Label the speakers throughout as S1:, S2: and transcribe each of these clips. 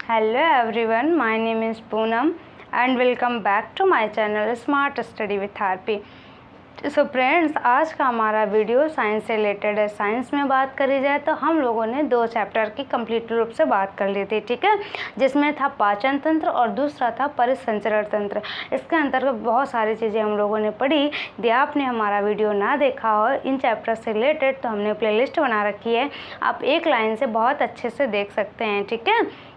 S1: Hello everyone, my name is Poonam and welcome back to my channel Smart Study with Harpi। So friends, आज का हमारा video science से related है। Science में बात करी जाए तो हम लोगों ने 2 चैप्टर की कंप्लीट रूप से बात कर ली थी, ठीक है, जिसमें था पाचन तंत्र और दूसरा था परिसंचरण तंत्र। इसके अंतर्गत बहुत सारी चीज़ें हम लोगों ने पढ़ी। यदि आपने हमारा वीडियो ना देखा हो इन चैप्टर से रिलेटेड तो हमने प्लेलिस्ट बना रखी है, आप एक लाइन से बहुत अच्छे से देख सकते हैं, ठीक है।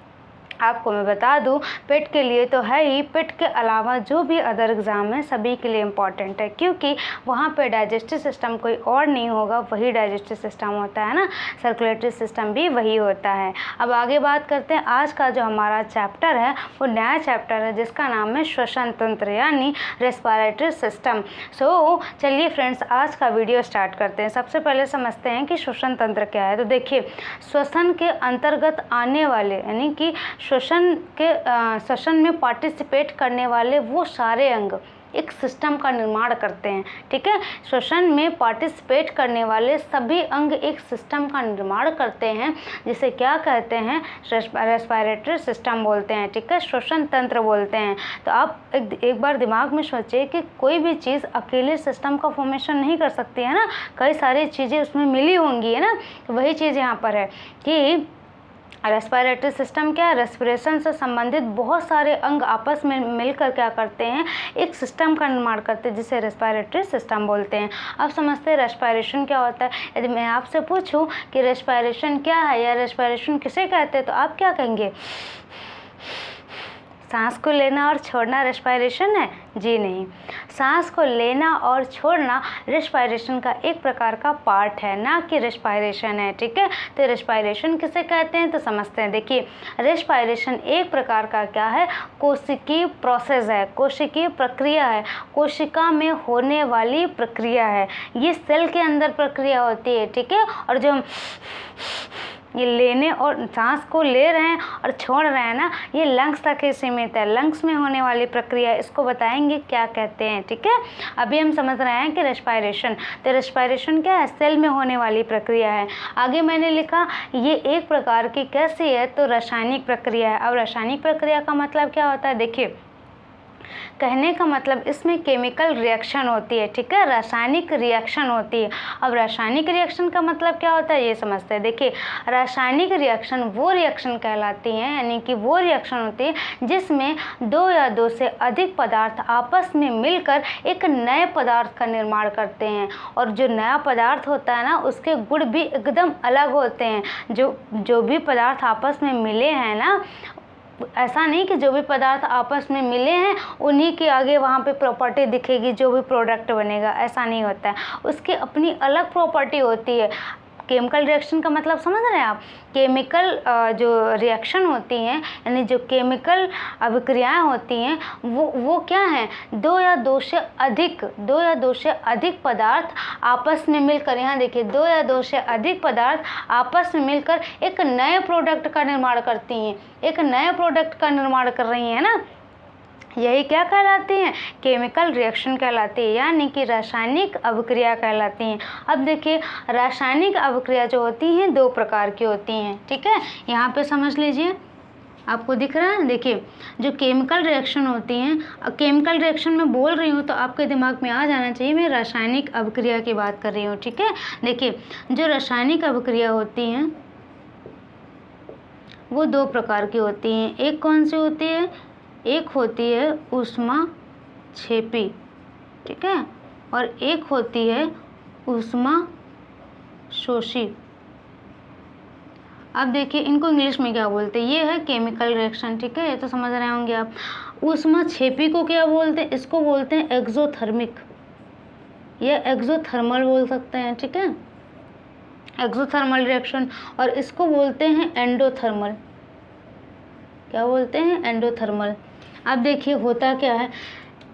S1: आपको मैं बता दूं, पेट के लिए तो है ही, पेट के अलावा जो भी अदर एग्ज़ाम है सभी के लिए इम्पॉर्टेंट है, क्योंकि वहाँ पे डाइजेस्टिव सिस्टम कोई और नहीं होगा, वही डाइजेस्टिव सिस्टम होता है ना, सर्कुलेटरी सिस्टम भी वही होता है। अब आगे बात करते हैं। आज का जो हमारा चैप्टर है वो नया चैप्टर है जिसका नाम है श्वसन तंत्र यानी रेस्पिरेटरी सिस्टम। सो चलिए फ्रेंड्स, आज का वीडियो स्टार्ट करते हैं। सबसे पहले समझते हैं कि श्वसन तंत्र क्या है। तो देखिए, श्वसन के अंतर्गत आने वाले यानी कि श्वसन में पार्टिसिपेट करने वाले वो सारे अंग एक सिस्टम का निर्माण करते हैं, ठीक है। श्वसन में पार्टिसिपेट करने वाले सभी अंग एक सिस्टम का निर्माण करते हैं, जिसे क्या कहते हैं, रेस्पिरेटरी सिस्टम बोलते हैं, ठीक है, श्वसन तंत्र बोलते हैं। तो आप एक बार दिमाग में सोचिए कि कोई भी चीज़ अकेले सिस्टम का फॉर्मेशन नहीं कर सकती है ना, कई सारी चीज़ें उसमें मिली होंगी, है ना। तो वही चीज़ यहाँ पर है कि रेस्पिरेटरी सिस्टम क्या है, रेस्पिरेशन से संबंधित बहुत सारे अंग आपस में मिलकर क्या करते हैं, एक सिस्टम का निर्माण करते हैं, जिसे रेस्पिरेटरी सिस्टम बोलते हैं। अब समझते हैं रेस्पिरेशन क्या होता है। यदि मैं आपसे पूछूं कि रेस्पिरेशन क्या है या रेस्पिरेशन किसे कहते हैं तो आप क्या कहेंगे? सांस को लेना और छोड़ना रेस्पिरेशन है? जी नहीं, सांस को लेना और छोड़ना रेस्पिरेशन का एक प्रकार का पार्ट है, ना कि रेस्पिरेशन है, ठीक है। तो रेस्पिरेशन किसे कहते हैं तो समझते हैं। देखिए, रेस्पिरेशन एक प्रकार का क्या है, कोशिकीय प्रोसेस है, कोशिकीय प्रक्रिया है, कोशिका में होने वाली प्रक्रिया है। ये सेल के अंदर प्रक्रिया होती है, ठीक है। और जो ये लेने और सांस को ले रहे हैं और छोड़ रहे हैं ना, ये लंग्स तक ही सीमित है। लंग्स में होने वाली प्रक्रिया, इसको बताएंगे क्या कहते हैं, ठीक है। अभी हम समझ रहे हैं कि रेस्पिरेशन, तो रेस्पिरेशन क्या है, सेल में होने वाली प्रक्रिया है। आगे मैंने लिखा ये एक प्रकार की कैसी है, तो रासायनिक प्रक्रिया है। अब रासायनिक प्रक्रिया का मतलब क्या होता है, देखिए, कहने का मतलब इसमें केमिकल रिएक्शन होती है, ठीक है, रासायनिक रिएक्शन होती है। अब रासायनिक रिएक्शन का मतलब क्या होता है ये समझते हैं। देखिए, रासायनिक रिएक्शन वो रिएक्शन कहलाती हैं, यानी कि वो रिएक्शन होती है जिसमें 2 या 2 से अधिक पदार्थ आपस में मिलकर एक नए पदार्थ का निर्माण करते हैं। और जो नया पदार्थ होता है ना, उसके गुण भी एकदम अलग होते हैं। जो भी पदार्थ आपस में मिले हैं ना, ऐसा नहीं कि जो भी पदार्थ आपस में मिले हैं उन्हीं के आगे वहाँ पे प्रॉपर्टी दिखेगी, जो भी प्रोडक्ट बनेगा, ऐसा नहीं होता है। उसकी अपनी अलग प्रॉपर्टी होती है। केमिकल रिएक्शन का मतलब समझ रहे हैं आप? केमिकल जो रिएक्शन होती हैं यानी जो केमिकल अभिक्रियाएं होती हैं वो क्या हैं, 2 या 2 से अधिक पदार्थ आपस में मिलकर, यहाँ देखिए, 2 या 2 से अधिक पदार्थ आपस में मिलकर एक नए प्रोडक्ट का निर्माण करती हैं, एक नए प्रोडक्ट का निर्माण कर रही हैं ना, यही क्या कहलाती हैं, केमिकल रिएक्शन कहलाती है, यानी कि रासायनिक अभिक्रिया कहलाती हैं। अब देखिए, रासायनिक अभिक्रिया जो होती हैं 2 प्रकार की होती हैं, ठीक है। यहाँ पे समझ लीजिए, आपको दिख रहा है, देखिए, जो केमिकल रिएक्शन होती हैं, केमिकल रिएक्शन में बोल रही हूँ तो आपके दिमाग में आ जाना चाहिए मैं रासायनिक अभिक्रिया की बात कर रही हूँ, ठीक है। देखिए, जो रासायनिक अभिक्रिया होती हैं वो 2 प्रकार की होती हैं। एक कौन सी होती है, एक होती है ऊष्माक्षेपी, ठीक है, और एक होती है ऊष्माशोषी। अब देखिए, इनको इंग्लिश में क्या बोलते हैं, ये है केमिकल रिएक्शन, ठीक है, ये तो समझ रहे होंगे आप। ऊष्माक्षेपी को क्या बोलते हैं, इसको बोलते हैं एक्सोथर्मिक या एक्सोथर्मल बोल सकते हैं, ठीक है, एक्सोथर्मल रिएक्शन। और इसको बोलते हैं एंडोथर्मल, क्या बोलते हैं, एंडोथर्मल। अब देखिए, होता क्या है,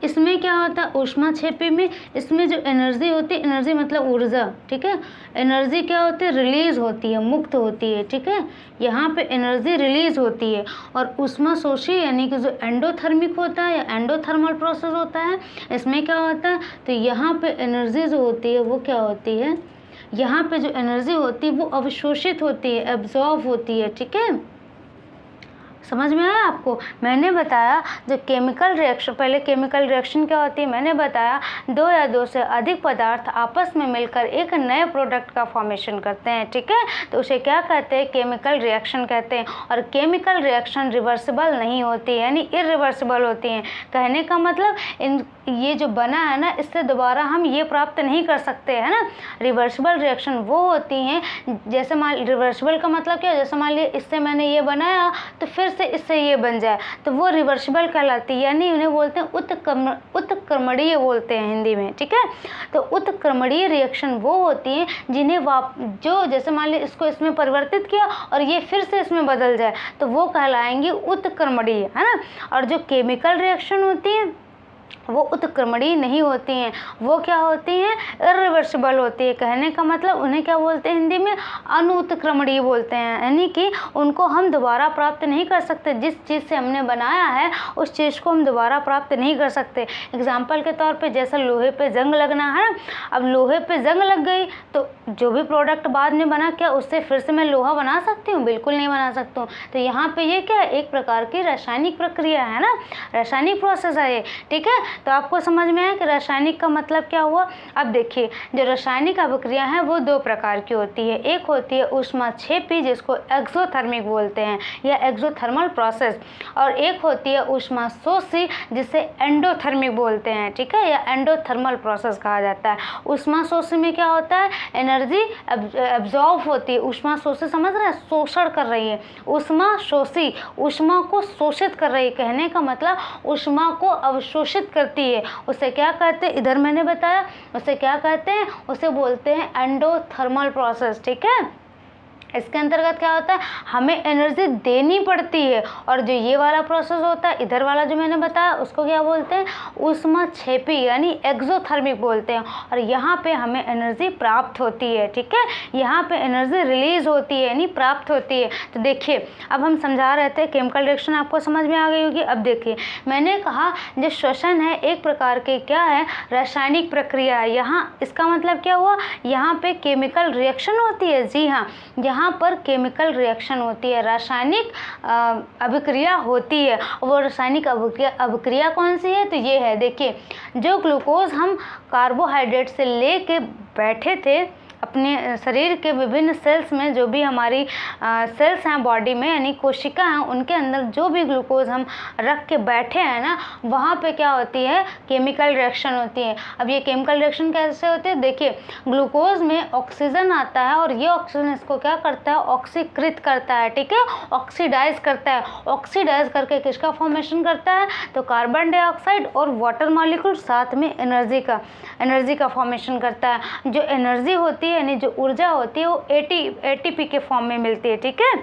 S1: इसमें क्या होता है, ऊष्माक्षेपी में इसमें जो एनर्जी होती है, एनर्जी मतलब ऊर्जा, ठीक है, एनर्जी क्या होती है, रिलीज होती है, मुक्त होती है, ठीक है, यहाँ पे एनर्जी रिलीज होती है। और ऊष्माशोषी यानी कि जो एंडोथर्मिक होता है या एंडोथर्मल प्रोसेस होता है, इसमें क्या होता है, तो यहाँ पे एनर्जी जो होती है वो क्या होती है, यहाँ पे जो एनर्जी होती है वो अवशोषित होती है, एब्जॉर्ब होती है, ठीक है। समझ में आया आपको? मैंने बताया जो केमिकल रिएक्शन, पहले केमिकल रिएक्शन क्या होती है मैंने बताया, दो या दो से अधिक पदार्थ आपस में मिलकर एक नए प्रोडक्ट का फॉर्मेशन करते हैं, ठीक है, तो उसे क्या कहते हैं, केमिकल रिएक्शन कहते हैं। और केमिकल रिएक्शन रिवर्सिबल नहीं होती, यानी इरिवर्सिबल होती हैं। कहने का मतलब ये जो बना है ना, इससे दोबारा हम ये प्राप्त नहीं कर सकते, है ना। रिवर्सिबल रिएक्शन वो होती हैं, जैसे मान, रिवर्सिबल का मतलब क्या है, जैसे मान लिया इससे मैंने ये बनाया तो फिर से इससे ये बन जाए, तो वो रिवर्सिबल कहलाती है, यानी उन्हें बोलते हैं उत्क्रमणीय बोलते हैं हिंदी में, ठीक है। तो उत्क्रमणीय रिएक्शन वो होती हैं जिन्हें जो जैसे मान लिया इसको इसमें परिवर्तित किया और ये फिर से इसमें बदल जाए, तो वो कहलाएंगी उत्क्रमणीय, है ना। और जो केमिकल रिएक्शन होती है वो उत्क्रमणीय नहीं होती हैं, वो क्या होती हैं, इरिवर्सिबल होती है। कहने का मतलब उन्हें क्या बोलते हैं हिंदी में, अनुत्क्रमणीय बोलते हैं, यानी कि उनको हम दोबारा प्राप्त नहीं कर सकते। जिस चीज़ से हमने बनाया है उस चीज़ को हम दोबारा प्राप्त नहीं कर सकते। एग्जाम्पल के तौर पे जैसा लोहे पे जंग लगना है ना, अब लोहे पे जंग लग गई तो जो भी प्रोडक्ट बाद में बना, क्या उससे फिर से मैं लोहा बना सकती हूँ? बिल्कुल नहीं बना सकती हूँ। तो यहाँ पे ये क्या है, एक प्रकार की रासायनिक प्रक्रिया है ना, रासायनिक प्रोसेस है ये, ठीक है। तो आपको समझ में आया कि रासायनिक का मतलब क्या हुआ। अब देखिए, जो रासायनिक अभिक्रिया है वो दो प्रकार की होती है। एक होती है ऊष्माक्षेपी, जिसको एक्सोथर्मिक बोलते हैं या एक्सोथर्मल प्रोसेस, और एक होती है ऊष्माशोषी, जिसे एंडोथर्मिक बोलते हैं, ठीक है, या एंडोथर्मल प्रोसेस कहा जाता है। ऊष्माशोषी में क्या होता है, एनर्जी एब्जॉर्ब होती है। ऊष्माशोषी समझ रहे हैं, शोषण कर रही है। ऊष्माशोषी ऊष्मा को शोषित कर रही है, कहने का मतलब ऊष्मा को अवशोषित करती है, उसे क्या कहते हैं, इधर मैंने बताया उसे क्या कहते हैं, उसे बोलते हैं एंडोथर्मल प्रोसेस, ठीक है। इसके अंतर्गत क्या होता है, हमें एनर्जी देनी पड़ती है। और जो ये वाला प्रोसेस होता है, इधर वाला जो मैंने बताया, उसको क्या बोलते हैं, ऊष्माक्षेपी यानी एक्सोथर्मिक बोलते हैं। और यहाँ पे हमें एनर्जी प्राप्त होती है, ठीक है, यहाँ पे एनर्जी रिलीज होती है यानी प्राप्त होती है। तो देखिए, अब हम समझा रहे थे केमिकल रिएक्शन, आपको समझ में आ गई होगी। अब देखिए, मैंने कहा जो श्वसन है एक प्रकार के क्या है, रासायनिक प्रक्रिया है। यहाँ इसका मतलब क्या हुआ, यहाँ पे केमिकल रिएक्शन होती है। जी हाँ, यहाँ पर केमिकल रिएक्शन होती है, रासायनिक अभिक्रिया होती है। वो रासायनिक अभिक्रिया कौन सी है, तो ये है, देखिए, जो ग्लूकोज हम कार्बोहाइड्रेट से लेके बैठे थे अपने शरीर के विभिन्न सेल्स में, जो भी हमारी सेल्स हैं बॉडी में यानी कोशिका हैं, उनके अंदर जो भी ग्लूकोज हम रख के बैठे हैं ना, वहाँ पे क्या होती है, केमिकल रिएक्शन होती है। अब ये केमिकल रिएक्शन कैसे होती है, देखिए, ग्लूकोज में ऑक्सीजन आता है और ये ऑक्सीजन इसको क्या करता है, ऑक्सीकृत करता है, ठीक है, ऑक्सीडाइज करता है। ऑक्सीडाइज करके किसका फॉर्मेशन करता है, तो कार्बन डाइऑक्साइड और वाटर मॉलिक्यूल, साथ में एनर्जी का फॉर्मेशन करता है। जो एनर्जी होती है यानी जो ऊर्जा होती है वो एटीपी के फॉर्म में मिलती है, ठीक है।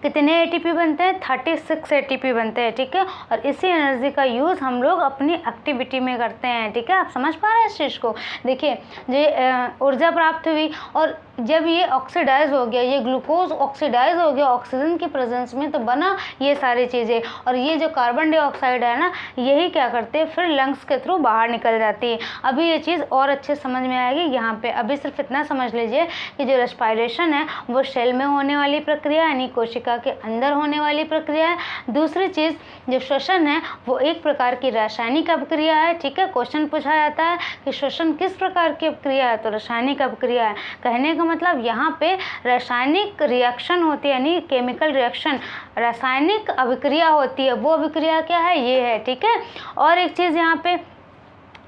S1: कितने एटीपी बनते हैं, 36 एटीपी बनते हैं, ठीक है। और इसी एनर्जी का यूज़ हम लोग अपनी एक्टिविटी में करते हैं, ठीक है। आप समझ पा रहे हैं इस चीज़ को। देखिए, जो ऊर्जा प्राप्त हुई और जब ये ऑक्सीडाइज हो गया, ये ग्लूकोज ऑक्सीडाइज हो गया ऑक्सीजन की प्रेजेंस में, तो बना ये सारी चीज़ें। और ये जो कार्बन डाइऑक्साइड है ना, यही क्या करते हैं, फिर लंग्स के थ्रू बाहर निकल जाती है। अभी ये चीज़ और अच्छे समझ में आएगी यहाँ पे। अभी सिर्फ इतना समझ लीजिए कि जो रेस्पिरेशन है वो सेल में होने वाली प्रक्रिया यानी कोशिका के अंदर होने वाली प्रक्रिया है। दूसरी चीज़ जो श्वसन है वो एक प्रकार की रासायनिक अभिक्रिया है, ठीक है। क्वेश्चन पूछा जाता है कि श्वसन किस प्रकार की अभिक्रिया है, तो रासायनिक अभिक्रिया है। कहने का मतलब यहाँ पे रासायनिक रिएक्शन होती है यानी केमिकल रिएक्शन, रासायनिक अभिक्रिया होती है। वो अभिक्रिया क्या है, ये है, ठीक है। और एक चीज़ यहाँ पे,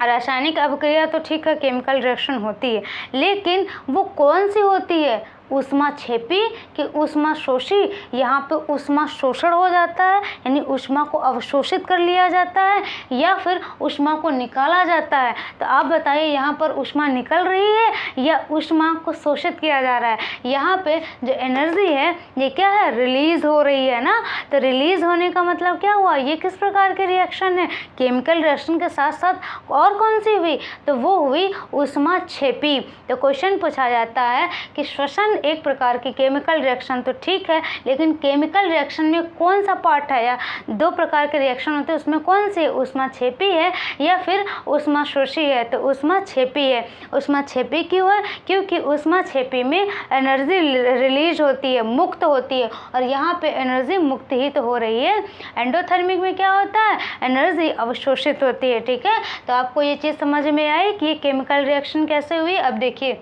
S1: रासायनिक अभिक्रिया तो ठीक है, केमिकल रिएक्शन होती है, लेकिन वो कौन सी होती है, ऊष्माक्षेपी कि ऊष्माशोषी। यहाँ पे ऊष्मा शोषण हो जाता है यानी ऊष्मा को अवशोषित कर लिया जाता है, या फिर ऊष्मा को निकाला जाता है। तो आप बताइए, यहाँ पर ऊष्मा निकल रही है या ऊष्मा को शोषित किया जा रहा है। यहाँ पे जो एनर्जी है ये क्या है, रिलीज हो रही है ना। तो रिलीज होने का मतलब क्या हुआ, ये किस प्रकार के रिएक्शन है, केमिकल रिएक्शन के साथ साथ और कौन सी हुई, तो वो हुई ऊष्माक्षेपी। तो क्वेश्चन पूछा जाता है कि श्वसन एक प्रकार की केमिकल रिएक्शन तो ठीक है, लेकिन केमिकल रिएक्शन में कौन सा पार्ट है, या दो प्रकार के रिएक्शन होते हैं उसमें कौन सी, ऊष्माक्षेपी है या फिर ऊष्माशोषी है? तो ऊष्माक्षेपी है। ऊष्माक्षेपी क्यों है? क्योंकि ऊष्माक्षेपी में एनर्जी रिलीज होती है, मुक्त होती है, और यहाँ पे एनर्जी मुक्त ही तो हो रही है। एंडोथर्मिक में क्या होता है, एनर्जी अवशोषित होती है। ठीक है, तो आपको ये चीज़ समझ में आई कि ये केमिकल रिएक्शन कैसे हुई। अब देखिए,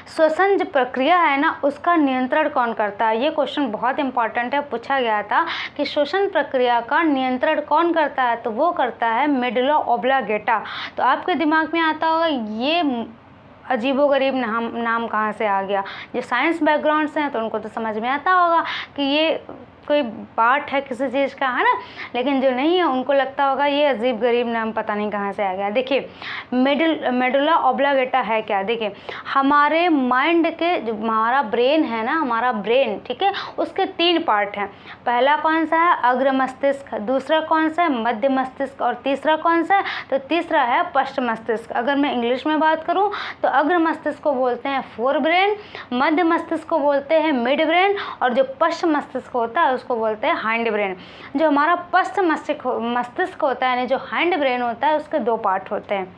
S1: श्वसन जो प्रक्रिया है ना, उसका नियंत्रण कौन करता है? ये क्वेश्चन बहुत इंपॉर्टेंट है, पूछा गया था कि श्वसन प्रक्रिया का नियंत्रण कौन करता है? तो वो करता है मेडुला ऑब्लांगेटा। तो आपके दिमाग में आता होगा ये अजीबोगरीब नाम कहाँ से आ गया। जो साइंस बैकग्राउंड से हैं तो उनको तो समझ में आता होगा कि ये कोई पार्ट है किसी चीज़ का, है ना, लेकिन जो नहीं है उनको लगता होगा ये अजीब गरीब नाम पता नहीं कहाँ से आ गया। देखिए, मेडुला ऑब्लांगेटा है क्या? देखिए, हमारे माइंड के जो हमारा ब्रेन है ना, हमारा ब्रेन, ठीक है, उसके 3 पार्ट हैं। पहला कौन सा है? अग्र मस्तिष्क। दूसरा कौन सा है? मध्य मस्तिष्क। और तीसरा कौन सा है? तो तीसरा है पश्च मस्तिष्क। अगर मैं इंग्लिश में बात करूँ तो अग्र मस्तिष्क को बोलते हैं फोर ब्रेन, मध्य मस्तिष्क को बोलते हैं मिड ब्रेन, और जो पश्च मस्तिष्क होता है उसको बोलते हैं हाइंड ब्रेन। जो हमारा पश्च मस्तिष्क होता है, यानी जो हाइंड ब्रेन होता है, उसके 2 पार्ट होते हैं।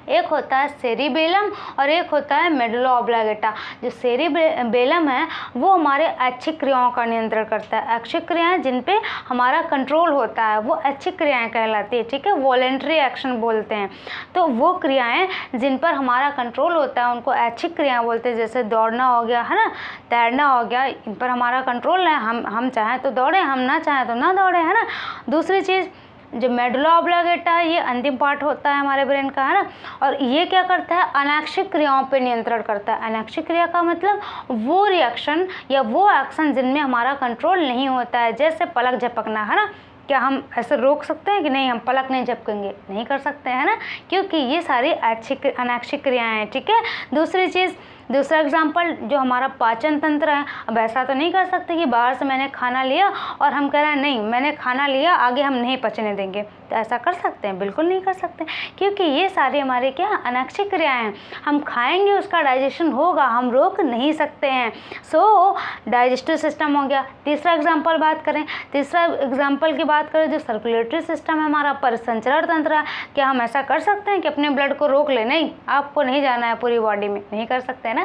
S1: एक होता है सेरिबेलम और एक होता है मेडुला ऑब्लांगेटा। जो सेरिबेलम है वो हमारे ऐच्छिक क्रियाओं का नियंत्रण करता है। ऐच्छिक क्रियाएं जिन पे हमारा कंट्रोल होता है वो ऐच्छिक क्रियाएं कहलाती है। ठीक है, वॉलेंट्री एक्शन बोलते हैं। तो वो क्रियाएं जिन पर हमारा कंट्रोल होता है उनको ऐच्छिक क्रियाएं बोलते हैं। जैसे दौड़ना हो गया, है ना, तैरना हो गया, इन पर हमारा कंट्रोल है। हम चाहें तो दौड़ें, हम ना चाहें तो ना दौड़ें, है ना। दूसरी चीज़, जो मेडुला ऑब्लांगेटा है ये अंतिम पार्ट होता है हमारे ब्रेन का, है ना, और ये क्या करता है? अनैच्छिक क्रियाओं पे नियंत्रण करता है। अनैच्छिक क्रिया का मतलब वो रिएक्शन या वो एक्शन जिनमें हमारा कंट्रोल नहीं होता है। जैसे पलक झपकना, है ना, क्या हम ऐसे रोक सकते हैं कि नहीं हम पलक नहीं झपकेंगे? नहीं कर सकते, है ना, क्योंकि ये सारी अनैच्छिक क्रियाएं हैं। ठीक है, दूसरी चीज़, दूसरा एग्जाम्पल, जो हमारा पाचन तंत्र है। अब ऐसा तो नहीं कर सकते कि बाहर से मैंने खाना लिया और हम कह रहे हैं नहीं मैंने खाना लिया, आगे हम नहीं पचने देंगे। तो ऐसा कर सकते हैं? बिल्कुल नहीं कर सकते, क्योंकि ये सारी हमारे क्या अनैच्छिक क्रियाएं हैं। हम खाएंगे, उसका डाइजेशन होगा, हम रोक नहीं सकते हैं। सो डाइजेस्टिव सिस्टम हो गया। तीसरा एग्जाम्पल बात करें, तीसरा एग्जाम्पल की बात करें, जो सर्कुलेटरी सिस्टम है हमारा, परिसंचरण तंत्र है। क्या हम ऐसा कर सकते हैं कि अपने ब्लड को रोक ले? नहीं, आपको नहीं जाना है पूरी बॉडी में, नहीं कर सकते हैं ना।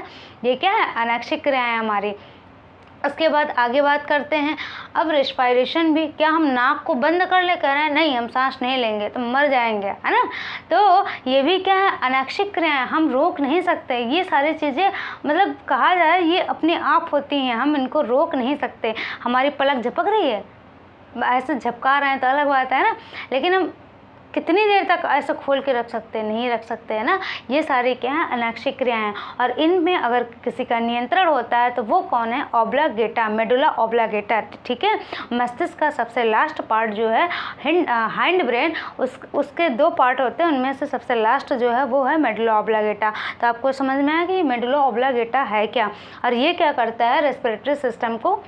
S1: ये क्या है? अनैच्छिक क्रियाएं हमारी। उसके बाद आगे बात करते हैं। अब रेस्पिरेशन भी, क्या हम नाक को बंद कर ले कह रहे हैं? नहीं, हम सांस नहीं लेंगे तो मर जाएंगे, है ना। तो ये भी क्या है? अनैच्छिक क्रियाएं, हम रोक नहीं सकते। ये सारी चीज़ें मतलब कहा जाए ये अपने आप होती हैं, हम इनको रोक नहीं सकते। हमारी पलक झपक रही है, ऐसे झपका रहे हैं तो अलग बात है ना, लेकिन हम कितनी देर तक ऐसे खोल के रख सकते हैं? नहीं रख सकते, है ना। ये सारी क्या है? अनैच्छिक क्रियाएं हैं, और इनमें अगर किसी का नियंत्रण होता है तो वो कौन है? Oblongata, medulla oblongata. ठीक है, मस्तिष्क का सबसे लास्ट पार्ट जो है हाइंड ब्रेन, उसके 2 पार्ट होते हैं, उनमें से सबसे लास्ट जो है वो है मेडुला ऑब्लांगेटा। तो आपको समझ में आया कि मेडुला ऑब्लांगेटा है क्या, और ये क्या करता है? रेस्पिरेटरी सिस्टम को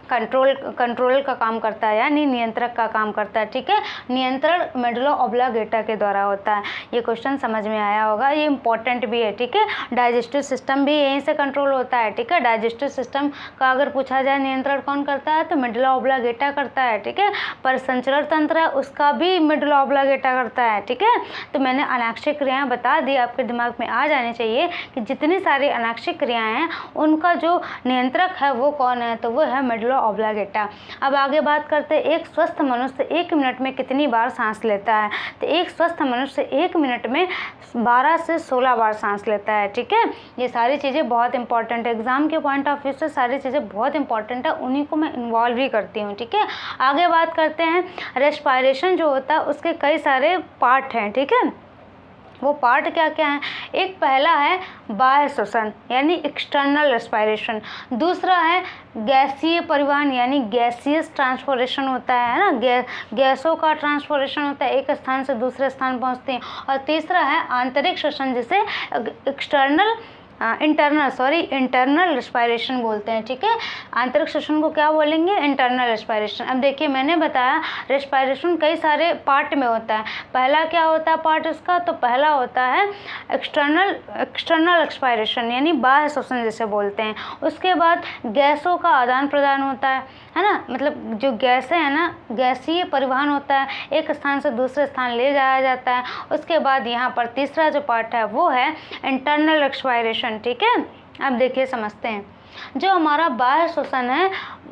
S1: कंट्रोल का काम करता है, यानी नियंत्रक का काम करता है। ठीक है, नियंत्रण मेडुला ऑब्लांगेटा के द्वारा होता है। ये क्वेश्चन समझ में आया होगा, ये इंपॉर्टेंट भी है। ठीक है, डाइजेस्टिव सिस्टम भी यहीं से कंट्रोल होता है। ठीक है, डाइजेस्टिव सिस्टम का अगर पूछा जाए नियंत्रण कौन करता है तो मेडुला ऑब्लांगेटा करता है। ठीक है, परिसंचरण तंत्र है उसका भी मेडुला ऑब्लांगेटा करता है। ठीक है, तो मैंने अनैच्छिक क्रियाएं बता दी, आपके दिमाग में आ जानी चाहिए कि जितनी सारी अनैच्छिक क्रियाएं हैं उनका जो नियंत्रक है वो कौन है, तो वो है मेडुला ऑब्लांगेटा। अब आगे बात करते हैं, एक स्वस्थ मनुष्य 1 मिनट में कितनी बार सांस लेता है? तो एक स्वस्थ मनुष्य 1 मिनट में 12 से 16 बार सांस लेता है। ठीक है, ये सारी चीज़ें बहुत इंपॉर्टेंट है, एग्जाम के पॉइंट ऑफ व्यू से सारी चीज़ें बहुत इंपॉर्टेंट है, उन्हीं को मैं इन्वॉल्व भी करती हूँ। ठीक है, आगे बात करते हैं, रेस्पिरेशन जो होता है उसके कई सारे पार्ट हैं। ठीक है, वो पार्ट क्या क्या हैं? एक पहला है बाह्य श्वसन यानी एक्सटर्नल रेस्पिरेशन, दूसरा है गैसीय परिवहन यानी गैसियस ट्रांसपोर्टेशन होता है ना, गैसों का ट्रांसपोर्टेशन होता है, एक स्थान से दूसरे स्थान पहुंचते हैं, और तीसरा है आंतरिक श्वसन जिसे एक्सटर्नल इंटरनल रेस्पायरेशन बोलते हैं, ठीक है। आंतरिक श्वसन को क्या बोलेंगे? Internal respiration. अब देखिए मैंने बताया रेस्पायरेशन कई सारे पार्ट में होता है। पहला क्या होता है पार्ट इसका? तो पहला होता है एक्सटर्नल रेस्पायरेशन, यानी बाह्य श्वसन जिसे बोलते हैं। उसके बाद गैसों का आदान प्रदान होता है ना, मतलब जो गैसें हैं ना, गैसीय परिवहन होता है, एक स्थान से दूसरे स्थान ले जाया जाता है। उसके बाद यहाँ पर तीसरा जो पार्ट है वो है इंटरनल रेस्पायरेशन, ठीक है। अब देखिए समझते हैं, जो हमारा बाह्य श्वसन है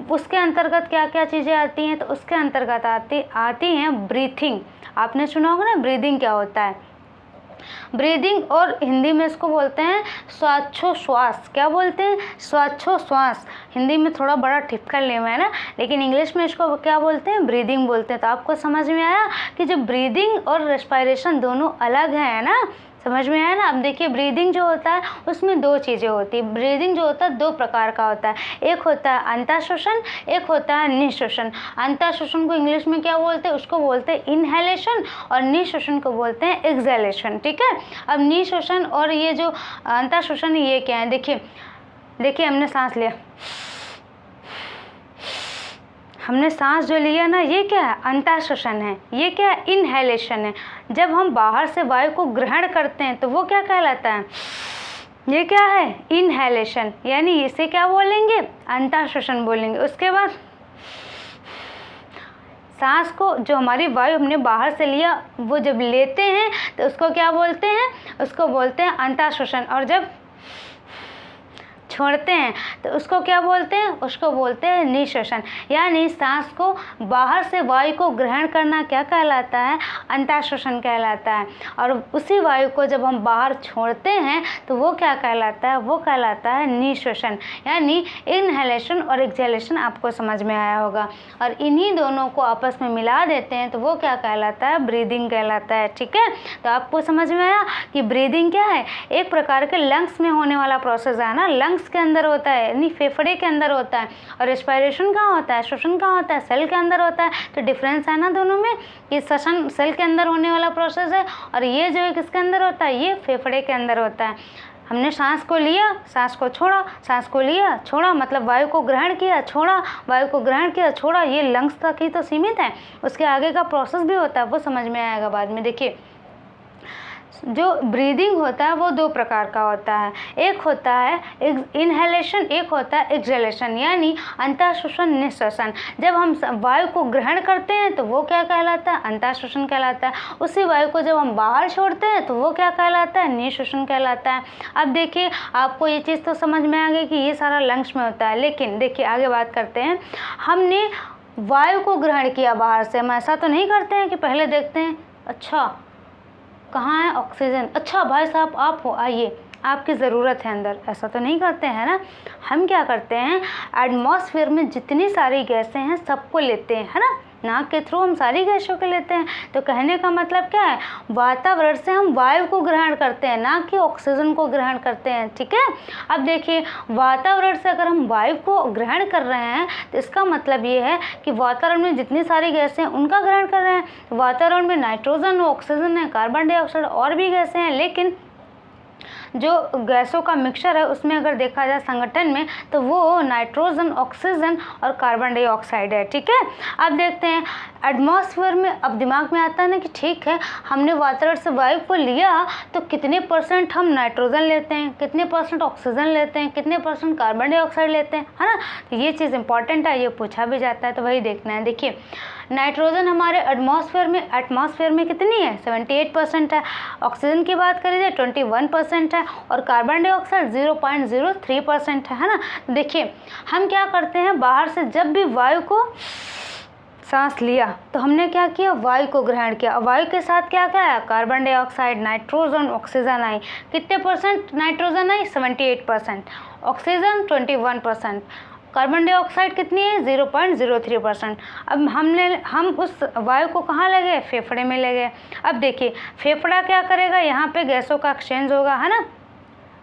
S1: उसके अंतर्गत क्या क्या चीज़ें आती हैं? तो उसके अंतर्गत आती हैं ब्रीथिंग। आपने सुना होगा ना ब्रीदिंग क्या होता है? ब्रीदिंग, और हिंदी में इसको बोलते हैं श्वासोच्छ्वास। क्या बोलते हैं? श्वासोच्छ्वास। हिंदी में थोड़ा बड़ा टिपिकल नेम है ना, लेकिन इंग्लिश में इसको क्या बोलते हैं? ब्रीदिंग बोलते हैं। तो आपको समझ में आया कि जो ब्रीदिंग और रेस्पायरेशन दोनों अलग है ना, समझ में आया ना। अब देखिए ब्रीदिंग जो होता है उसमें दो चीज़ें होती है। ब्रीदिंग जो होता है दो प्रकार का होता है, एक होता है अंतःश्वसन, एक होता है निःश्वसन। अंतःश्वसन को इंग्लिश में क्या बोलते हैं? उसको बोलते हैं इनहेलेशन, और निःश्वसन को बोलते हैं एक्सहेलेशन, ठीक है। अब निःश्वसन और ये जो अंतःश्वसन ये क्या है? देखिए हमने सांस लिया, हमने सांस जो लिया ना, ये क्या है? अंतःश्वसन है। ये क्या है? इनहेलेशन है। जब हम बाहर से वायु को ग्रहण करते हैं तो वो क्या कहलाता है? ये क्या है? इनहेलेशन, यानी इसे क्या बोलेंगे? अंतःश्वसन बोलेंगे। उसके बाद सांस को, जो हमारी वायु हमने बाहर से लिया, वो जब लेते हैं तो उसको क्या बोलते हैं? उसको बोलते हैं अंतःश्वसन। और जब छोड़ते हैं तो उसको क्या बोलते हैं? उसको बोलते हैं निःश्वसन। यानी सांस को बाहर से वायु को ग्रहण करना क्या कहलाता है? अंतःश्वसन कहलाता है। और उसी वायु को जब हम बाहर छोड़ते हैं तो वो क्या कहलाता है? वो कहलाता है निःश्वसन, यानी इनहेलेशन और एक्सहेलेशन। आपको समझ में आया होगा। और इन्हीं दोनों को आपस में मिला देते हैं तो वो क्या कहलाता है? ब्रीदिंग कहलाता है, ठीक है। तो आपको समझ में आया कि ब्रीदिंग क्या है? एक प्रकार के लंग्स में होने वाला प्रोसेस है ना, लंग्स के अंदर होता है, यानी फेफड़े के अंदर होता है। और रेस्पायरेशन कहाँ होता है? श्वसन कहाँ होता है? सेल के अंदर होता है। तो डिफरेंस है ना दोनों में, कि श्वसन सेल के अंदर होने वाला प्रोसेस है, और ये जो है किसके अंदर होता है? ये फेफड़े के अंदर होता है। हमने सांस को लिया, सांस को छोड़ा, सांस को लिया, छोड़ा, मतलब वायु को ग्रहण किया, छोड़ा, वायु को ग्रहण किया, छोड़ा। ये लंग्स तक ही तो सीमित है, उसके आगे का प्रोसेस भी होता है, वो समझ में आएगा बाद में। देखिए जो ब्रीदिंग होता है वो दो प्रकार का होता है, एक होता है इनहेलेशन, एक होता है एक्सहेलेशन, यानी अंतःश्वसन निःश्वसन। जब हम वायु को ग्रहण करते हैं तो वो क्या कहलाता है? अंतःश्वसन कहलाता है। उसी वायु को जब हम बाहर छोड़ते हैं तो वो क्या कहलाता है? निःश्वसन कहलाता है। अब देखिए आपको ये चीज़ तो समझ में आ गई कि ये सारा लंग्स में होता है, लेकिन देखिए आगे बात करते हैं। हमने वायु को ग्रहण किया बाहर से, हम ऐसा तो नहीं करते हैं कि पहले देखते हैं अच्छा कहाँ है ऑक्सीजन, अच्छा भाई साहब आप हो, आइए आपकी ज़रूरत है अंदर, ऐसा तो नहीं करते हैं ना। हम क्या करते हैं? एटमॉस्फेयर में जितनी सारी गैसें हैं सबको लेते हैं, है ना, नाक के थ्रू हम सारी गैसों को लेते हैं। तो कहने का मतलब क्या है? वातावरण से हम वायु को ग्रहण करते हैं, ना कि ऑक्सीजन को ग्रहण करते हैं, ठीक है। अब देखिए वातावरण से अगर हम वायु को ग्रहण कर रहे हैं तो इसका मतलब ये है कि वातावरण में जितनी सारी गैसें हैं उनका ग्रहण कर रहे हैं। वातावरण में नाइट्रोजन, ऑक्सीजन है, कार्बन डाइऑक्साइड और भी गैसें हैं, लेकिन जो गैसों का मिक्सचर है उसमें अगर देखा जाए संगठन में तो वो नाइट्रोजन, ऑक्सीजन और कार्बन डाइऑक्साइड है, ठीक है। अब देखते हैं एटमॉस्फेयर में। अब दिमाग में आता है ना कि ठीक है हमने वातावरण से वायु को लिया तो कितने % हम नाइट्रोजन लेते हैं, कितने % ऑक्सीजन लेते हैं, कितने % कार्बन डाइऑक्साइड लेते हैं, है ना। तो ये चीज़ इंपॉर्टेंट है, ये पूछा भी जाता है, तो वही देखना है। देखिए नाइट्रोजन हमारे एटमॉस्फेयर में कितनी है? 78% है। ऑक्सीजन की बात करें जाए 21% है, और कार्बन डाइऑक्साइड 0.03% है ना। देखिए हम क्या करते हैं, बाहर से जब भी वायु को सांस लिया तो हमने क्या किया? वायु को ग्रहण किया। वायु के साथ क्या क्या है? कार्बन डाइऑक्साइड, नाइट्रोजन, ऑक्सीजन आई। कितने % नाइट्रोजन आई? 78%, ऑक्सीजन 21%, कार्बन डाइऑक्साइड कितनी है? 0.03%। अब हम उस वायु को कहाँ ले गए? फेफड़े में ले गए। अब देखिए फेफड़ा क्या करेगा? यहाँ पे गैसों का एक्सचेंज होगा, है ना,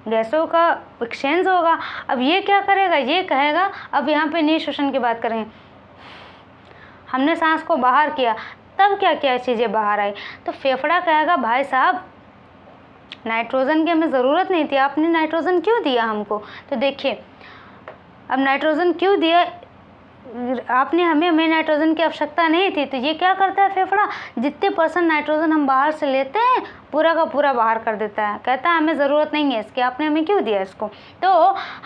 S1: गैसों का एक्सचेंज होगा। अब ये क्या करेगा? ये कहेगा, अब यहाँ पे निःश्वसन की बात करेंगे, हमने सांस को बाहर किया तब क्या क्या चीज़ें बाहर आई, तो फेफड़ा कहेगा भाई साहब नाइट्रोजन की हमें ज़रूरत नहीं थी, आपने नाइट्रोजन क्यों दिया हमको? तो देखिए अब नाइट्रोजन क्यों दिया आपने, हमें नाइट्रोजन की आवश्यकता नहीं थी। तो ये क्या करता है फेफड़ा, जितने % नाइट्रोजन हम बाहर से लेते हैं पूरा का पूरा बाहर कर देता है, कहता है हमें ज़रूरत नहीं है इसकी, आपने हमें क्यों दिया इसको। तो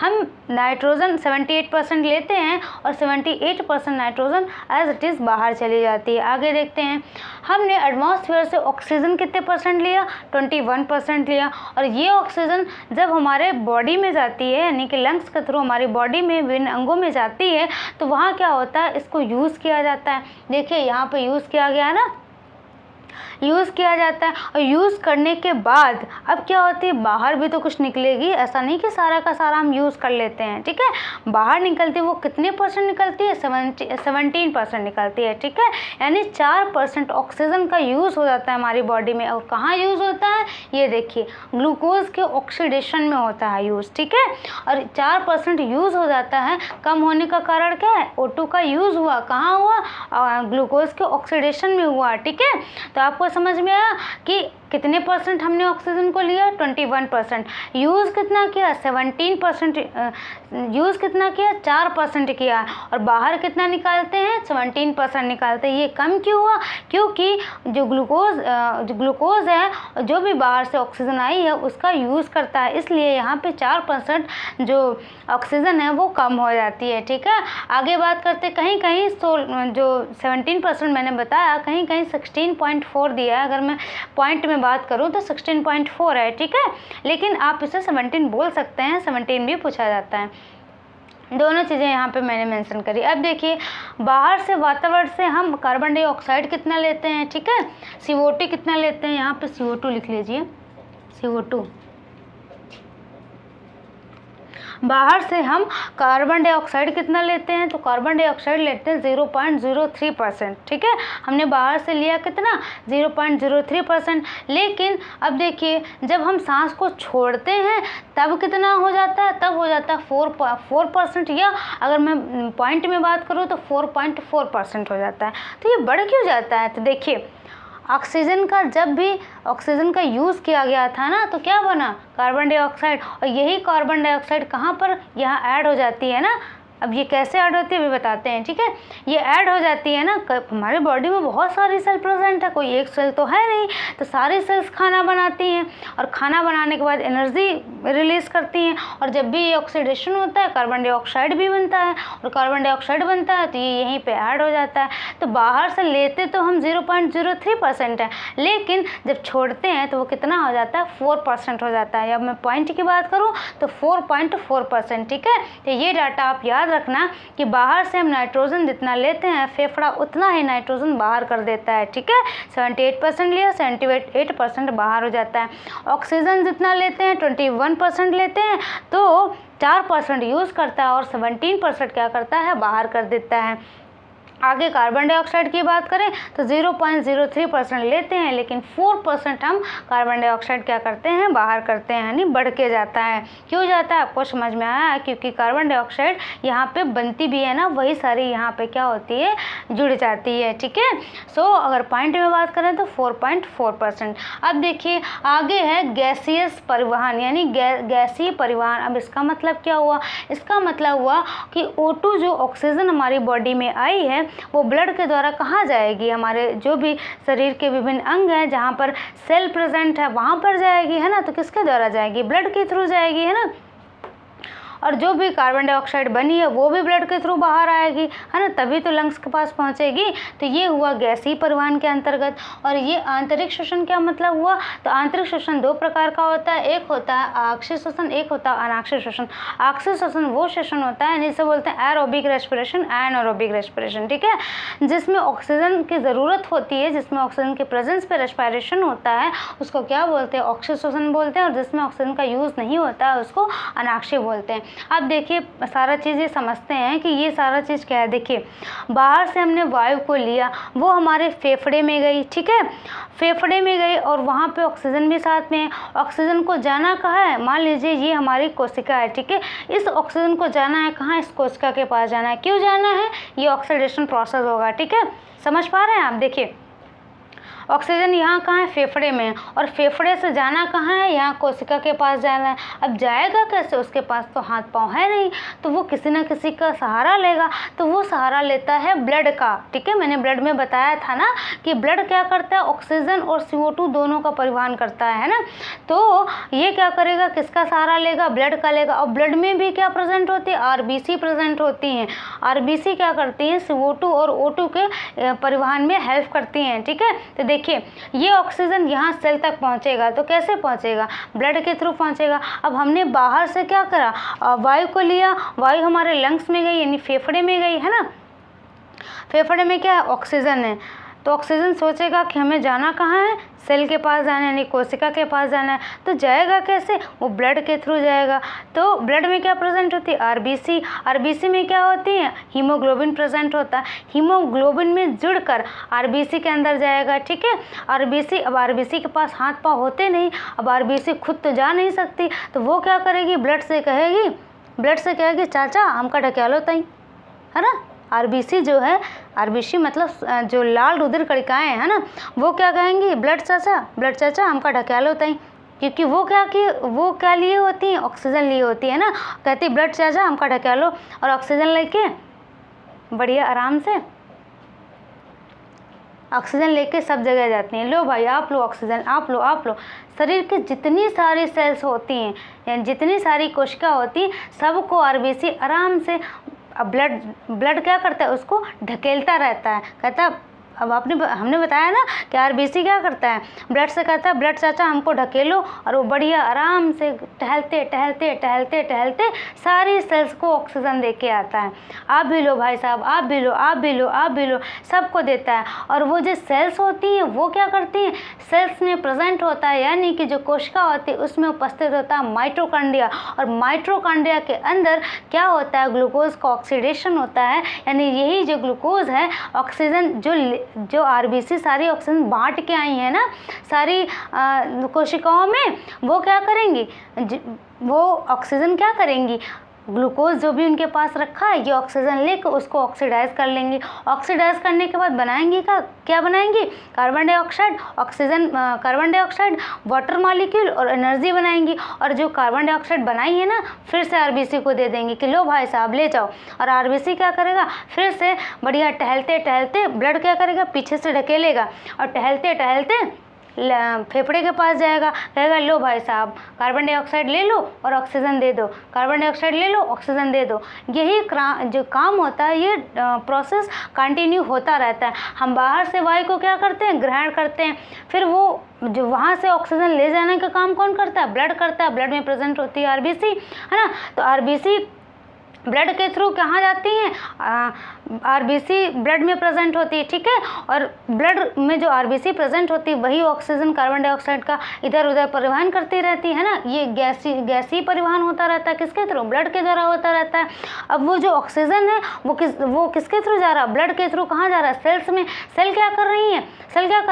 S1: हम नाइट्रोजन 78% लेते हैं और 78% नाइट्रोजन एज इट इज़ बाहर चली जाती है। आगे देखते हैं, हमने एटमॉस्फेयर से ऑक्सीजन कितने % लिया, 21% लिया। और ये ऑक्सीजन जब हमारे बॉडी में जाती है, यानी कि लंग्स के थ्रू हमारी बॉडी में विभिन्न अंगों में जाती है, तो वहाँ क्या होता है, इसको यूज़ किया जाता है। देखिए यहाँ पे यूज़ किया गया है ना, यूज़ किया जाता है। और यूज़ करने के बाद अब क्या होती है, बाहर भी तो कुछ निकलेगी, ऐसा नहीं कि सारा का सारा हम यूज़ कर लेते हैं, ठीक है। बाहर निकलती है वो कितने % निकलती है, 17% निकलती है, ठीक है। यानी 4% ऑक्सीजन का यूज़ हो जाता है हमारी बॉडी में। और कहाँ यूज़ होता है, ये देखिए ग्लूकोज के ऑक्सीडेशन में होता है यूज़, ठीक है। और 4% यूज़ हो जाता है, कम होने का कारण क्या है, O2 का यूज़ हुआ, कहाँ हुआ, ग्लूकोज के ऑक्सीडेशन में हुआ, ठीक है। तो आपको समझ में आया कि कितने % हमने ऑक्सीजन को लिया, 21%। यूज़ कितना किया, 17%। यूज़ कितना किया, 4% किया। और बाहर कितना निकालते हैं, 17% निकालते हैं। ये कम क्यों हुआ, क्योंकि जो ग्लूकोज है, जो भी बाहर से ऑक्सीजन आई है उसका यूज़ करता है, इसलिए यहाँ पे 4% जो ऑक्सीजन है वो कम हो जाती है, ठीक है। आगे बात करते, कहीं कहीं जो 17% मैंने बताया, कहीं कहीं 16.4 दिया है। अगर मैं पॉइंट में बात करूं तो 16.4 है, ठीक है। लेकिन आप इसे 17 बोल सकते हैं, 17 भी पूछा जाता है। दोनों चीज़ें यहाँ पे मैंने मेंशन करी। अब देखिए, बाहर से वातावरण से हम कार्बन डाइऑक्साइड कितना लेते हैं, ठीक है। CO2 कितना लेते हैं, यहाँ पे CO2 लिख लीजिए, CO2। बाहर से हम कार्बन डाइऑक्साइड कितना लेते हैं, तो कार्बन डाइऑक्साइड लेते हैं 0.03%, ठीक है। हमने बाहर से लिया कितना, 0.03%। लेकिन अब देखिए, जब हम सांस को छोड़ते हैं तब कितना हो जाता है, तब हो जाता है 4%, या अगर मैं पॉइंट में बात करूँ तो 4.4% हो जाता है। तो ये बढ़ क्यों जाता है, तो देखिए ऑक्सीजन का, जब भी ऑक्सीजन का यूज़ किया गया था ना, तो क्या बना, कार्बन डाइऑक्साइड। और यही कार्बन डाइऑक्साइड कहाँ पर, यहाँ ऐड हो जाती है ना। अब ये कैसे ऐड होती है भी बताते हैं, ठीक है। ये ऐड हो जाती है ना, हमारे बॉडी में बहुत सारी सेल प्रेजेंट है, कोई एक सेल तो है नहीं। तो सारी सेल्स खाना बनाती हैं और खाना बनाने के बाद एनर्जी रिलीज़ करती हैं। और जब भी ये ऑक्सीडेशन होता है, कार्बन डाइऑक्साइड भी बनता है, और कार्बन डाइऑक्साइड बनता है तो ये यहीं पे ऐड हो जाता है। तो बाहर से लेते तो हम 0.03% है, लेकिन जब छोड़ते हैं तो वो कितना हो जाता है, 4% हो जाता है। अब मैं पॉइंट की बात करूँ तो 4.4%, ठीक है। तो ये डाटा आप याद रखना कि बाहर से हम नाइट्रोजन जितना लेते हैं, फेफड़ा उतना ही नाइट्रोजन बाहर कर देता है, ठीक है। 78% लिया, 78% बाहर हो जाता है। ऑक्सीजन जितना लेते हैं, 21% लेते हैं, तो 4% यूज़ करता है और 17% क्या करता है, बाहर कर देता है। आगे कार्बन डाइऑक्साइड की बात करें तो 0.03% लेते हैं, लेकिन 4% हम कार्बन डाइऑक्साइड क्या करते हैं, बाहर करते हैं, यानी बढ़ के जाता है। क्यों जाता है, आपको समझ में आया, क्योंकि कार्बन डाइऑक्साइड यहाँ पे बनती भी है ना, वही सारी यहाँ पे क्या होती है, जुड़ जाती है, ठीक है। सो अगर पॉइंट में बात करें तो 4.4%। अब देखिए आगे है गैसियस परिवहन, यानी गैसीय परिवहन। अब इसका मतलब क्या हुआ, इसका मतलब हुआ कि O2 जो ऑक्सीजन हमारी बॉडी में आई है वो ब्लड के द्वारा कहाँ जाएगी, हमारे जो भी शरीर के विभिन्न अंग हैं जहाँ पर सेल प्रेजेंट है वहाँ पर जाएगी, है ना। तो किसके द्वारा जाएगी, ब्लड के थ्रू जाएगी, है ना। और जो भी कार्बन डाइऑक्साइड बनी है वो भी ब्लड के थ्रू बाहर आएगी, है ना, तभी तो लंग्स के पास पहुंचेगी। तो ये हुआ गैसीय परिवहन के अंतर्गत। और ये आंतरिक श्वसन क्या मतलब हुआ, तो आंतरिक श्वसन 2 प्रकार का होता है, एक होता है आक्षिक श्वसन, एक होता है अनाक्षिक श्वसन। आक्षिक श्वसन वो श्वसन होता है जिसे बोलते हैं एरोबिक रेस्पिरेशन, एनारोबिक रेस्पिरेशन, ठीक है, जिसमें ऑक्सीजन की ज़रूरत होती है, जिसमें ऑक्सीजन के प्रेजेंस पे रेस्पिरेशन होता है, उसको क्या बोलते हैं, ऑक्षिक श्वसन बोलते हैं। और जिसमें ऑक्सीजन का यूज़ नहीं होता है उसको अनाक्षिक बोलते हैं। अब देखिए सारा चीज़ ये समझते हैं कि ये सारा चीज़ क्या है। देखिए बाहर से हमने वायु को लिया, वो हमारे फेफड़े में गई, ठीक है, फेफड़े में गई और वहाँ पे ऑक्सीजन भी साथ में है। ऑक्सीजन को जाना कहाँ है, मान लीजिए ये हमारी कोशिका है, ठीक है, इस ऑक्सीजन को जाना है कहाँ, इस कोशिका के पास जाना है। क्यों जाना है, ये ऑक्सीडेशन प्रोसेस होगा, ठीक है, समझ पा रहे हैं आप। देखिए ऑक्सीजन यहाँ कहाँ है, फेफड़े में, और फेफड़े से जाना कहाँ है, यहाँ कोशिका के पास जाना है। अब जाएगा कैसे, उसके पास तो हाथ पाँव है नहीं, तो वो किसी ना किसी का सहारा लेगा, तो वो सहारा लेता है ब्लड का। ठीक है, मैंने ब्लड में बताया था ना कि ब्लड क्या करता है, ऑक्सीजन और CO2 दोनों का परिवहन करता है ना। तो ये क्या करेगा, किसका सहारा लेगा, ब्लड का लेगा। और ब्लड में भी क्या प्रेजेंट होती है, RBC प्रेजेंट होती हैं। RBC क्या करती हैं, CO2 और O2 के परिवहन में हेल्प करती हैं। ठीक है, तो देखिए ये ऑक्सीजन यहाँ सेल तक पहुँचेगा, तो कैसे पहुँचेगा, ब्लड के थ्रू पहुँचेगा। अब हमने बाहर से क्या करा, वायु को लिया, वायु हमारे लंग्स में गई यानी फेफड़े में गई, है ना। फेफड़े में क्या है, ऑक्सीजन है, तो ऑक्सीजन सोचेगा कि हमें जाना कहाँ है, सेल के पास जाना है यानी कोशिका के पास जाना है। तो जाएगा कैसे, वो ब्लड के थ्रू जाएगा। तो ब्लड में क्या प्रेजेंट होती है, RBC। RBC में क्या होती है, हीमोग्लोबिन प्रेजेंट होता है। हीमोग्लोबिन में जुड़कर RBC के अंदर जाएगा। ठीक है, RBC, अब RBC के पास हाथ पाँव होते नहीं, अब RBC खुद तो जा नहीं सकती, तो वो क्या करेगी, ब्लड से कहेगी चाचा हमका ढकेलो लो तई, है ना। RBC जो है, RBC मतलब जो लाल रुधिर कणिकाएं है ना, वो क्या कहेंगी, ब्लड चाचा हमका ढकेलो तई, क्योंकि वो क्या लिए होती हैं, ऑक्सीजन लिए होती है ना। कहती ब्लड चाचा हमका ढकेलो, और ऑक्सीजन लेके बढ़िया आराम से ऑक्सीजन लेके सब जगह जाती हैं। लो भाई आप लो ऑक्सीजन, आप लो। शरीर के जितनी सारी सेल्स होती हैं यानी जितनी सारी कोशिका होती हैं, सबको RBC आराम से, अब ब्लड क्या करता है, उसको ढकेलता रहता है। कहता अब हमने बताया ना कि RBC क्या करता है, ब्लड से कहता है ब्लड चाचा हमको ढकेलो, और वो बढ़िया आराम से टहलते सारी सेल्स को ऑक्सीजन दे के आता है। आप भी लो भाई साहब, आप भी लो, सबको देता है। और वो जो सेल्स होती हैं वो क्या करती हैं, सेल्स में प्रेजेंट होता है यानी कि जो कोशिका होती है उसमें उपस्थित होता है माइटोकॉन्ड्रिया, और माइटोकॉन्ड्रिया के अंदर क्या होता है, ग्लूकोज का ऑक्सीडेशन होता है। यानी यही जो ग्लूकोज है, ऑक्सीजन जो RBC सारी ऑक्सीजन बांट के आई है ना सारी कोशिकाओं में, वो क्या करेंगी, वो ऑक्सीजन क्या करेंगी, ग्लूकोज जो भी उनके पास रखा है ये ऑक्सीजन लेकर उसको ऑक्सीडाइज कर लेंगी। ऑक्सीडाइज करने के बाद बनाएंगी क्या बनाएंगी, कार्बन डाइऑक्साइड, वाटर मॉलिक्यूल और एनर्जी बनाएंगी। और जो कार्बन डाइऑक्साइड बनाई है ना, फिर से RBC को दे देंगे कि लो भाई साहब ले जाओ। और RBC क्या करेगा, फिर से बढ़िया टहलते ब्लड क्या करेगा, पीछे से ढकेलेगा, और टहलते फेफड़े के पास जाएगा, कहेगा लो भाई साहब कार्बन डाइऑक्साइड ले लो और ऑक्सीजन दे दो, कार्बन डाइऑक्साइड ले लो ऑक्सीजन दे दो। यही जो काम होता है, ये प्रोसेस कंटिन्यू होता रहता है। हम बाहर से वायु को क्या करते हैं, ग्रहण करते हैं, फिर वो जो वहाँ से ऑक्सीजन ले जाने का काम कौन करता है, ब्लड करता है। ब्लड में प्रेजेंट होती है RBC, है ना। तो RBC ब्लड के थ्रू कहाँ जाती हैं, RBC ब्लड में प्रेजेंट होती है। ठीक है, और ब्लड में जो RBC प्रेजेंट होती है वही ऑक्सीजन कार्बन डाइऑक्साइड का इधर उधर परिवहन करती रहती है ना। ये गैसीय परिवहन होता रहता है, किसके थ्रू, ब्लड के द्वारा होता रहता है। अब वो जो ऑक्सीजन है वो किसके थ्रू जा रहा है, ब्लड के थ्रू कहाँ जा रहा है, सेल्स में। सेल क्या कर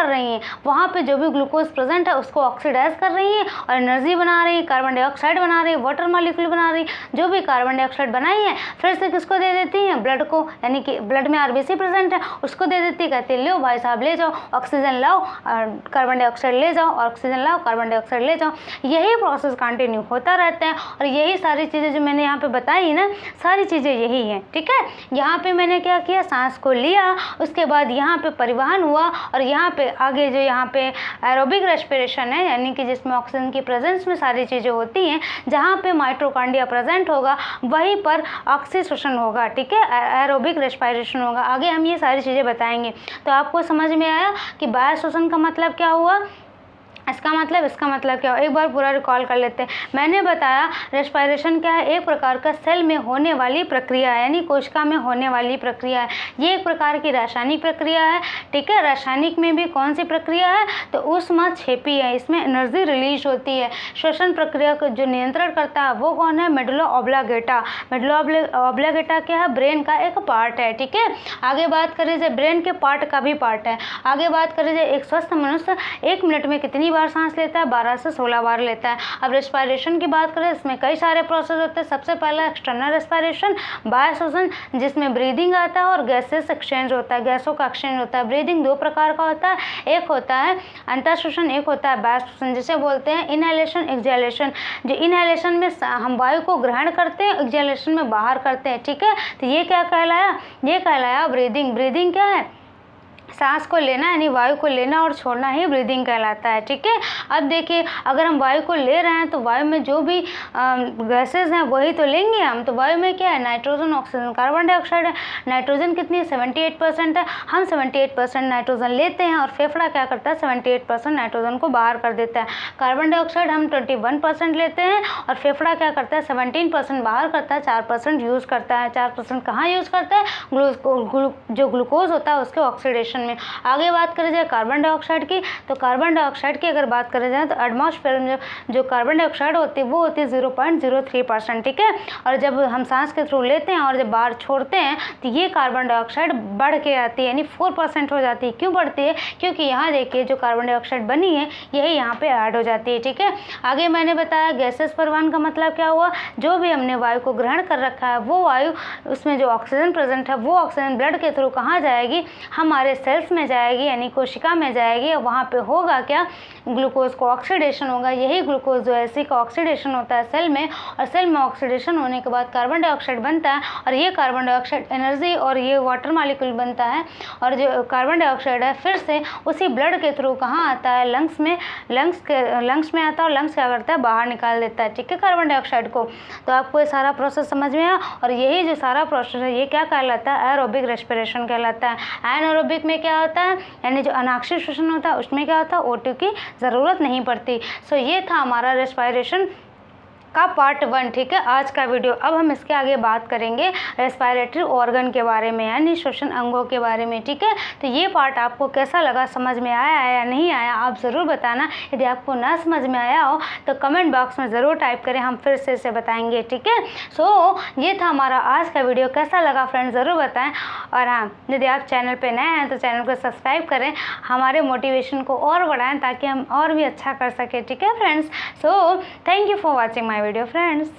S1: रही हैं, वहाँ पे जो भी ग्लूकोज प्रेजेंट है उसको ऑक्सीडाइज कर रही हैं और एनर्जी बना रही है, कार्बन डाइऑक्साइड बना रही है, वाटर मॉलिक्यूल बना रही है। जो भी कार्बन डाइऑक्साइड बनाई है फिर से किसको दे देती हैं, ब्लड को, यानी कि ब्लड में RBC प्रेजेंट है उसको दे देती है। कहती है लो भाई साहब ले जाओ ऑक्सीजन लाओ, कार्बन डाइऑक्साइड ले जाओ, ऑक्सीजन लाओ, कार्बन डाइऑक्साइड ले जाओ। यही प्रोसेस कंटिन्यू होता रहता है। और यही सारी चीज़ें जो मैंने यहाँ पे बताई ना, सारी चीज़ें यही हैं। ठीक है, यहाँ पे मैंने क्या किया, सांस को लिया, उसके बाद यहाँ पे परिवहन हुआ, और यहाँ पे आगे जो यहाँ पे एरोबिक रेस्पिरेशन है, यानी कि जिसमें ऑक्सीजन की प्रेजेंस में सारी चीज़ें होती हैं, जहाँ पे माइटोकॉन्ड्रिया प्रेजेंट होगा वहीं पर ऑक्सीजन होगा। ठीक है, एरोबिक रेस्पिरेशन होगा। आगे हम ये सारी चीज़ें बताएंगे। तो आपको समझ में आया कि वायुश्वसन का मतलब क्या हुआ, इसका मतलब क्या हो, एक बार पूरा रिकॉल कर लेते हैं। मैंने बताया रेस्पिरेशन क्या है, एक प्रकार का सेल में होने वाली प्रक्रिया है, यानी कोशिका में होने वाली प्रक्रिया है। ये एक प्रकार की रासायनिक प्रक्रिया है। ठीक है, रासायनिक में भी कौन सी प्रक्रिया है, तो ऊष्माक्षेपी है, इसमें एनर्जी रिलीज होती है। श्वसन प्रक्रिया को जो नियंत्रण करता है वो कौन है, मेडुला ऑब्लांगेटा। मेडुला ऑब्लांगेटा क्या है, ब्रेन का एक पार्ट है। ठीक है, आगे बात करें जाए ब्रेन के पार्ट का भी पार्ट है। आगे बात करें जाए एक स्वस्थ मनुष्य 1 मिनट में कितनी बार सांस लेता है? 12 से 16 बार लेता है। अब रेस्पायरेशन की बात करें, इसमें कई सारे प्रोसेस होते हैं। सबसे पहला एक्सटर्नल रेस्पायरेशन, बाह्य श्वसन, जिसमें ब्रीदिंग आता है और गैसेस एक्सचेंज होता है, गैसों का एक्सचेंज होता है। ब्रीदिंग दो प्रकार का होता है, एक होता है अंतर श्वसन, एक होता है बाह्य श्वसन, जिसे बोलते हैं इनहेलेशन एक्सहेलेशन। जो इनहेलेशन में हम वायु को ग्रहण करते हैं, एक्सहेलेशन में बाहर करते हैं, ठीक है। तो ये क्या कहलाया? ये कहलाया ब्रीदिंग। ब्रीदिंग क्या है? सांस को लेना, यानी वायु को लेना और छोड़ना ही ब्रीदिंग कहलाता है, ठीक है। अब देखिए, अगर हम वायु को ले रहे हैं तो वायु में जो भी गैसेज हैं वही तो लेंगे हम। तो वायु में क्या है? नाइट्रोजन, ऑक्सीजन, कार्बन डाइऑक्साइड है। नाइट्रोजन कितनी है? 78% है। हम 78% नाइट्रोजन लेते हैं और फेफड़ा क्या करता है? 78% नाइट्रोजन को बाहर कर देता है। कार्बन डाइऑक्साइड हम 21% लेते हैं और फेफड़ा क्या करता है? 17% बाहर करता है, 4% यूज़ करता है। 4% कहाँ यूज़ करता है? जो ग्लूकोज होता है उसके ऑक्सीडेशन में। आगे बात करें जाए कार्बन डाइऑक्साइड की, तो कार्बन डाइऑक्साइड की अगर बात करें जाए तो एटमॉस्फेयर में जो कार्बन डाइऑक्साइड होती है वो होती है 0.03%, ठीक है। और जब हम सांस के थ्रू लेते हैं और जब बाहर छोड़ते हैं तो ये कार्बन डाइऑक्साइड बढ़ के आती है, यानी 4% हो जाती है। क्यों बढ़ती है? क्योंकि यहाँ देखिए जो कार्बन डाइऑक्साइड बनी है यही यहाँ पे ऐड हो जाती है, ठीक है। आगे मैंने बताया गैसेस परिवहन का मतलब क्या हुआ? जो भी हमने वायु को ग्रहण कर रखा है वो वायु, उसमें जो ऑक्सीजन प्रेजेंट है वो ऑक्सीजन ब्लड के थ्रू कहाँ जाएगी? हमारे सेल्स में जाएगी, यानी कोशिका में जाएगी। और वहाँ पे होगा क्या? ग्लूकोज को ऑक्सीडेशन होगा। यही ग्लूकोज जो है इसी का ऑक्सीडेशन होता है सेल में, और सेल में ऑक्सीडेशन होने के बाद कार्बन डाइऑक्साइड बनता है और ये कार्बन डाइऑक्साइड एनर्जी और ये वाटर मॉलिक्यूल बनता है। और जो कार्बन डाइऑक्साइड है फिर से उसी ब्लड के थ्रू कहाँ आता है? लंग्स में। लंग्स में आता है और लंग्स क्या करता है? बाहर निकाल देता है, ठीक है, कार्बन डाइऑक्साइड को। तो आपको ये सारा प्रोसेस समझ में आया। और यही जो सारा प्रोसेस है ये क्या कहलाता है? एरोबिक रेस्पिरेशन कहलाता है। एनारोबिक में क्या होता है? यानी जो अनाक्षिक श्वसन होता है उसमें क्या होता है? O2 की ज़रूरत नहीं पड़ती। सो ये था हमारा रेस्पायरेशन का पार्ट 1, ठीक है, आज का वीडियो। अब हम इसके आगे बात करेंगे रेस्पायरेटरी ऑर्गन के बारे में, यानी श्वसन अंगों के बारे में, ठीक है। तो ये पार्ट आपको कैसा लगा, समझ में आया है या नहीं आया, आप ज़रूर बताना। यदि आपको ना समझ में आया हो तो कमेंट बॉक्स में ज़रूर टाइप करें, हम फिर से इसे बताएंगे, ठीक है। सो ये था हमारा आज का वीडियो। कैसा लगा फ्रेंड्स ज़रूर बताएं। और हाँ, यदि आप चैनल पर नए हैं तो चैनल को सब्सक्राइब करें, हमारे मोटिवेशन को और बढ़ाएँ ताकि हम और भी अच्छा कर सकें, ठीक है friends. So thank you for watching my video, friends.